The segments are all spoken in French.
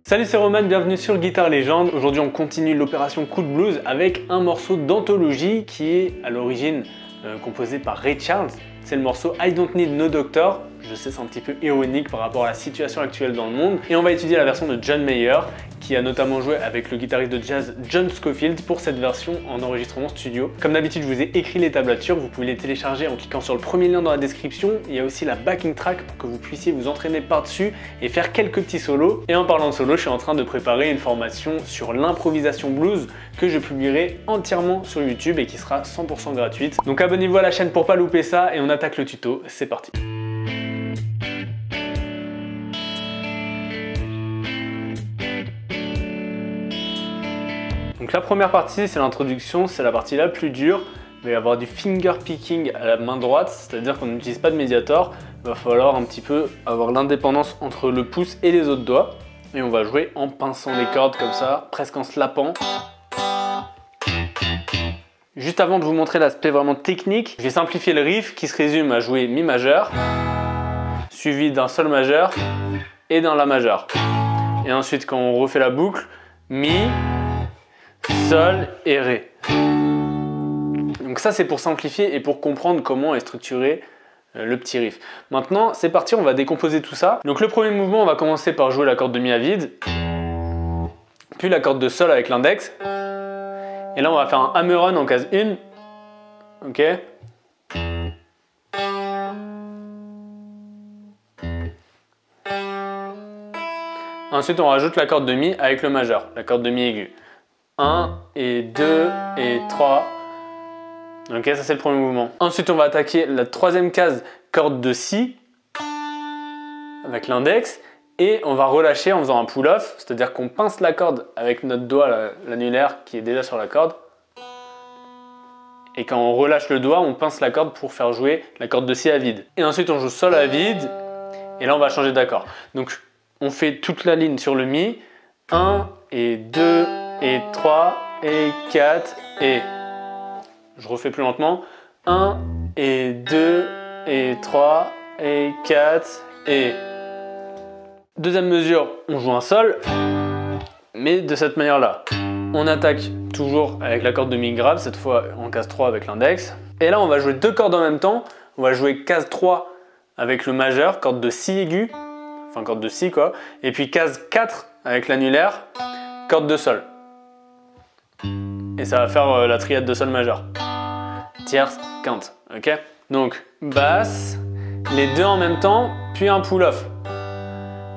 Salut, c'est Roman, bienvenue sur Guitare Légende. Aujourd'hui on continue l'opération Coup de blues avec un morceau d'anthologie qui est à l'origine composé par Ray Charles. C'est le morceau I Don't Need No Doctor. Je sais, c'est un petit peu ironique par rapport à la situation actuelle dans le monde. Et on va étudier la version de John Mayer, qui a notamment joué avec le guitariste de jazz John Scofield pour cette version en enregistrement studio. Comme d'habitude, je vous ai écrit les tablatures, vous pouvez les télécharger en cliquant sur le premier lien dans la description. Il y a aussi la backing track pour que vous puissiez vous entraîner par-dessus et faire quelques petits solos. Et en parlant de solo, je suis en train de préparer une formation sur l'improvisation blues que je publierai entièrement sur YouTube et qui sera 100% gratuite. Donc abonnez-vous à la chaîne pour pas louper ça et on attaque le tuto, c'est parti. Donc la première partie, c'est l'introduction, c'est la partie la plus dure. Il va y avoir du finger picking à la main droite, c'est-à-dire qu'on n'utilise pas de médiator. Il va falloir un petit peu avoir l'indépendance entre le pouce et les autres doigts. Et on va jouer en pinçant les cordes comme ça, presque en slapant. Juste avant de vous montrer l'aspect vraiment technique, je vais simplifier le riff qui se résume à jouer mi majeur, suivi d'un sol majeur et d'un la majeur. Et ensuite, quand on refait la boucle, mi, sol et ré. Donc ça, c'est pour simplifier et pour comprendre comment est structuré le petit riff. Maintenant, c'est parti, on va décomposer tout ça. Donc le premier mouvement, on va commencer par jouer la corde de mi à vide, puis la corde de sol avec l'index. Et là, on va faire un hammer-on en case 1. Ok. Ensuite, on rajoute la corde de mi avec le majeur, la corde de mi aiguë. 1 et 2 et 3. Ok, ça c'est le premier mouvement. Ensuite, on va attaquer la troisième case, corde de si, avec l'index. Et on va relâcher en faisant un pull-off, c'est-à-dire qu'on pince la corde avec notre doigt, l'annulaire qui est déjà sur la corde. Et quand on relâche le doigt, on pince la corde pour faire jouer la corde de si à vide. Et ensuite, on joue sol à vide. Et là, on va changer d'accord. Donc, on fait toute la ligne sur le mi. 1 et 2 et 3 et 4 et... Je refais plus lentement. 1 et 2 et 3 et 4 et... Deuxième mesure, on joue un sol, mais de cette manière-là. On attaque toujours avec la corde de mi grave, cette fois en case 3 avec l'index. Et là, on va jouer deux cordes en même temps. On va jouer case 3 avec le majeur, corde de si aiguë, enfin corde de si quoi. Et puis case 4 avec l'annulaire, corde de sol. Et ça va faire la triade de sol majeur. Tierce, quinte, ok? Donc basse, les deux en même temps, puis un pull-off.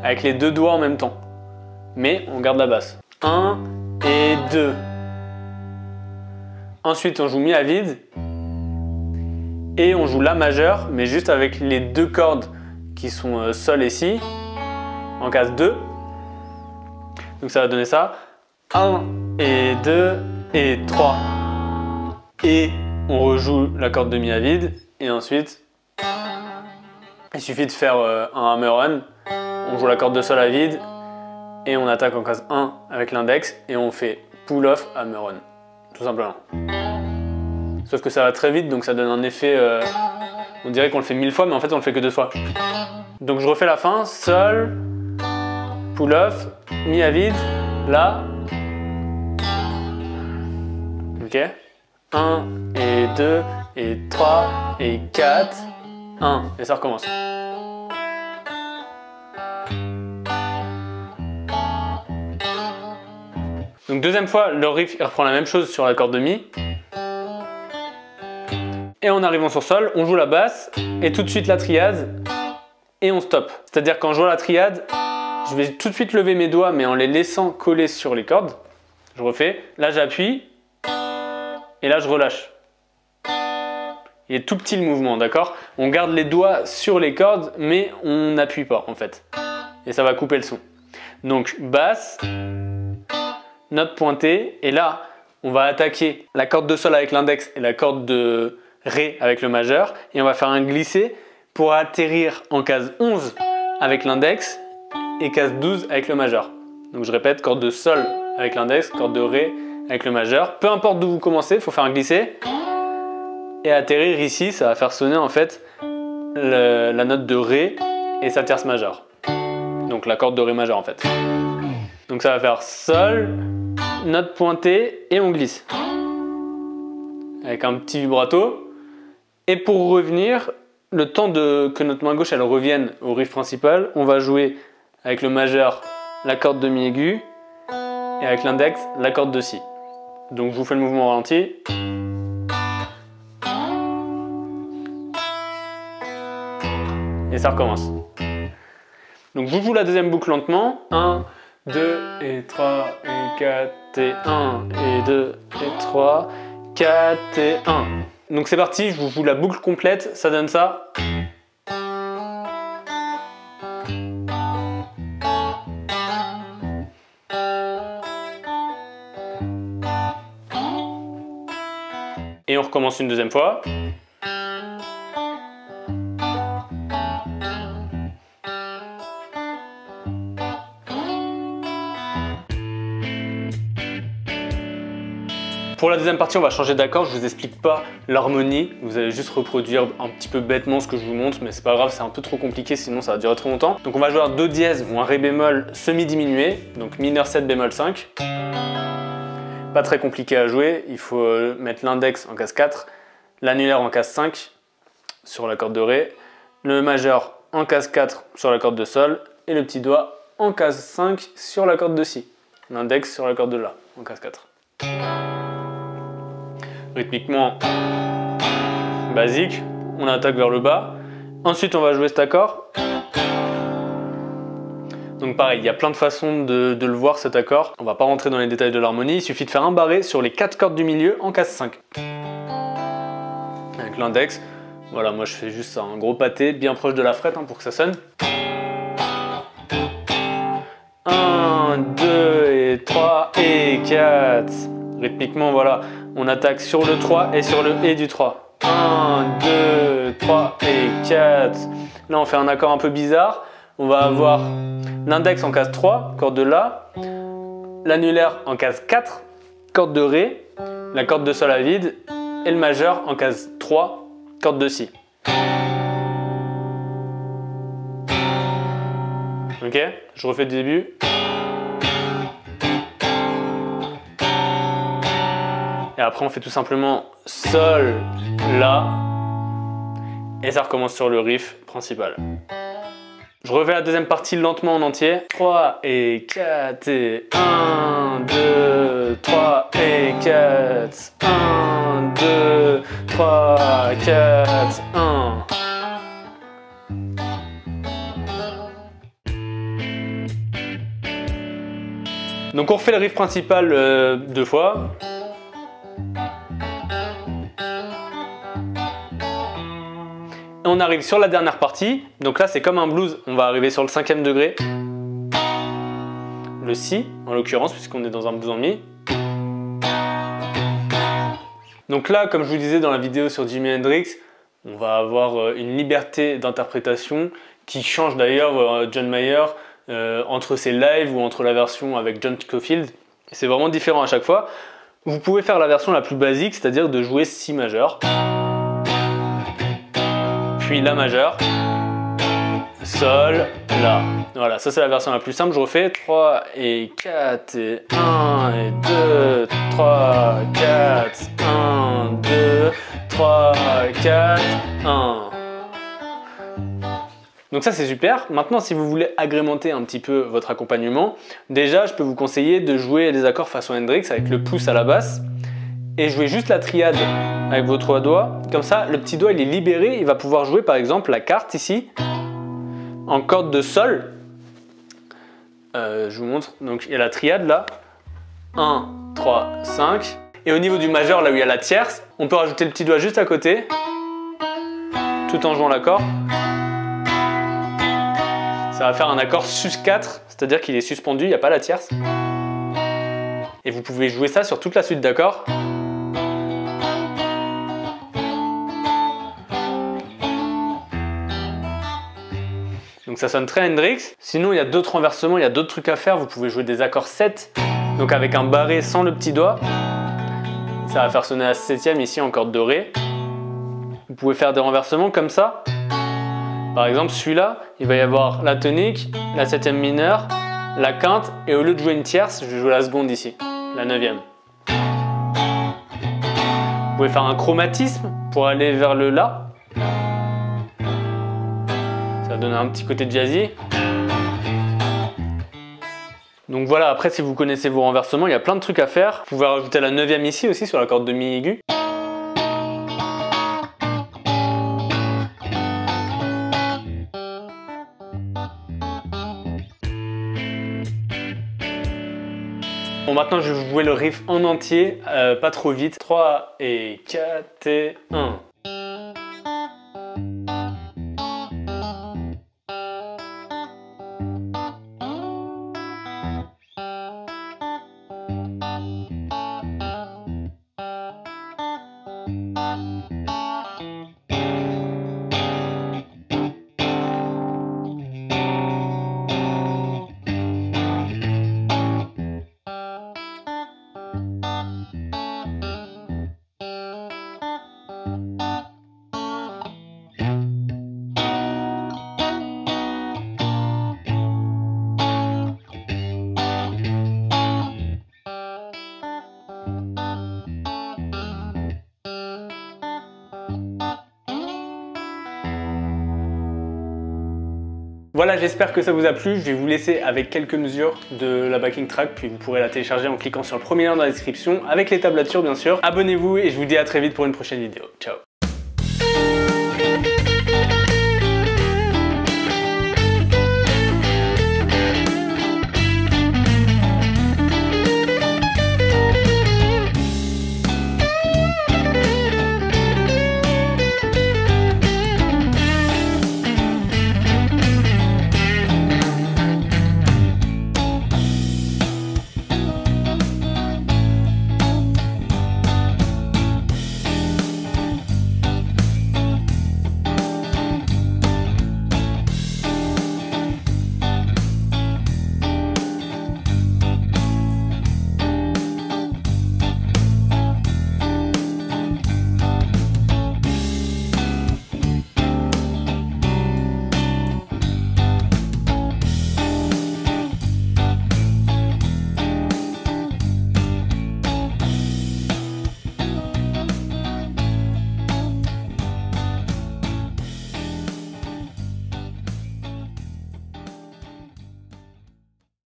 Avec les deux doigts en même temps. Mais on garde la basse. 1 et 2. Ensuite, on joue mi à vide. Et on joue la majeure, mais juste avec les deux cordes qui sont sol et si. En case 2. Donc ça va donner ça. 1 et 2 et 3. Et on rejoue la corde de mi à vide. Et ensuite, il suffit de faire un hammer-on. On joue la corde de sol à vide et on attaque en case 1 avec l'index et on fait pull-off hammer-on, tout simplement. Sauf que ça va très vite, donc ça donne un effet, on dirait qu'on le fait 1000 fois, mais en fait on le fait que 2 fois. Donc je refais la fin, sol, pull-off, mi à vide, là. Ok. 1 et 2 et 3 et 4, 1 et ça recommence. Donc deuxième fois, le riff il reprend la même chose sur la corde de mi. Et en arrivant sur sol, on joue la basse et tout de suite la triade et on stoppe. C'est-à-dire qu'en jouant la triade, je vais tout de suite lever mes doigts mais en les laissant coller sur les cordes. Je refais, là j'appuie et là je relâche. Il est tout petit le mouvement, d'accord? On garde les doigts sur les cordes mais on n'appuie pas en fait. Et ça va couper le son. Donc basse, note pointée, et là on va attaquer la corde de sol avec l'index et la corde de ré avec le majeur et on va faire un glissé pour atterrir en case 11 avec l'index et case 12 avec le majeur. Donc je répète, corde de sol avec l'index, corde de ré avec le majeur, peu importe d'où vous commencez, il faut faire un glissé et atterrir ici, ça va faire sonner en fait la note de ré et sa tierce majeure. Donc la corde de ré majeur en fait. Donc ça va faire Sol, note pointée et on glisse. Avec un petit vibrato. Et pour revenir, le temps que notre main gauche elle revienne au riff principal, on va jouer avec le majeur la corde de mi aigu et avec l'index la corde de si. Donc je vous fais le mouvement au ralenti. Et ça recommence. Donc je vous joue la deuxième boucle lentement. 1, 2 et 3 et 4 et 1 et 2 et 3, 4 et 1. Donc c'est parti, je vous joue la boucle complète, ça donne ça. Et on recommence une deuxième fois. Pour la deuxième partie, on va changer d'accord. Je vous explique pas l'harmonie. Vous allez juste reproduire un petit peu bêtement ce que je vous montre, mais c'est pas grave, c'est un peu trop compliqué, sinon ça va durer trop longtemps. Donc on va jouer un Do dièse ou un Ré bémol semi-diminué, donc mineur 7 bémol 5. Pas très compliqué à jouer. Il faut mettre l'index en case 4, l'annulaire en case 5 sur la corde de Ré, le majeur en case 4 sur la corde de Sol et le petit doigt en case 5 sur la corde de Si. L'index sur la corde de La en case 4. Rythmiquement basique, on attaque vers le bas. Ensuite, on va jouer cet accord. Donc pareil, il y a plein de façons de le voir cet accord. On va pas rentrer dans les détails de l'harmonie. Il suffit de faire un barré sur les 4 cordes du milieu en case 5. Avec l'index. Voilà, moi je fais juste un gros pâté bien proche de la frette pour que ça sonne. 1, 2 et 3 et 4. Rythmiquement, voilà, on attaque sur le 3 et sur le et du 3. 1, 2, 3 et 4. Là, on fait un accord un peu bizarre. On va avoir l'index en case 3, corde de La, l'annulaire en case 4, corde de Ré, la corde de Sol à vide et le majeur en case 3, corde de Si. Ok, je refais du début. Et après on fait tout simplement Sol, La, et ça recommence sur le riff principal. Je refais la deuxième partie lentement en entier. 3 et 4 et 1, 2, 3 et 4. 1, 2, 3, 4, 1. Donc on refait le riff principal 2 fois. On arrive sur la dernière partie, donc là c'est comme un blues, on va arriver sur le 5e degré, le Si en l'occurrence puisqu'on est dans un blues en Mi. Donc là, comme je vous disais dans la vidéo sur Jimi Hendrix, on va avoir une liberté d'interprétation qui change d'ailleurs John Mayer entre ses lives ou entre la version avec John Scofield. C'est vraiment différent à chaque fois. Vous pouvez faire la version la plus basique, c'est-à-dire de jouer Si majeur. Puis La majeur, Sol, La. Voilà, ça c'est la version la plus simple. Je refais 3 et 4 et 1 et 2, 3, 4, 1, 2, 3, 4, 1. Donc ça c'est super. Maintenant si vous voulez agrémenter un petit peu votre accompagnement, déjà je peux vous conseiller de jouer les accords façon Hendrix avec le pouce à la basse et jouer juste la triade avec vos 3 doigts. Comme ça, le petit doigt il est libéré, il va pouvoir jouer par exemple la carte ici en corde de Sol. Je vous montre, donc il y a la triade là, 1, 3, 5. Et au niveau du majeur, là où il y a la tierce, on peut rajouter le petit doigt juste à côté, tout en jouant l'accord. Ça va faire un accord sus 4, c'est-à-dire qu'il est suspendu, il n'y a pas la tierce. Et vous pouvez jouer ça sur toute la suite d'accords. Donc ça sonne très Hendrix. Sinon, il y a d'autres renversements, il y a d'autres trucs à faire. Vous pouvez jouer des accords 7, donc avec un barré sans le petit doigt. Ça va faire sonner la 7e ici en corde de Ré. Vous pouvez faire des renversements comme ça. Par exemple, celui-là, il va y avoir la tonique, la 7e mineure, la quinte et au lieu de jouer une tierce, je vais jouer la seconde ici, la 9e. Vous pouvez faire un chromatisme pour aller vers le La. Ça va donner un petit côté jazzy. Donc voilà, après si vous connaissez vos renversements, il y a plein de trucs à faire. Vous pouvez rajouter la 9e ici aussi sur la corde de Mi aigu. Bon, maintenant je vais jouer le riff en entier, pas trop vite. 3 et 4 et 1. Voilà, j'espère que ça vous a plu. Je vais vous laisser avec quelques mesures de la backing track, puis vous pourrez la télécharger en cliquant sur le premier lien dans la description, avec les tablatures bien sûr. Abonnez-vous et je vous dis à très vite pour une prochaine vidéo. Ciao!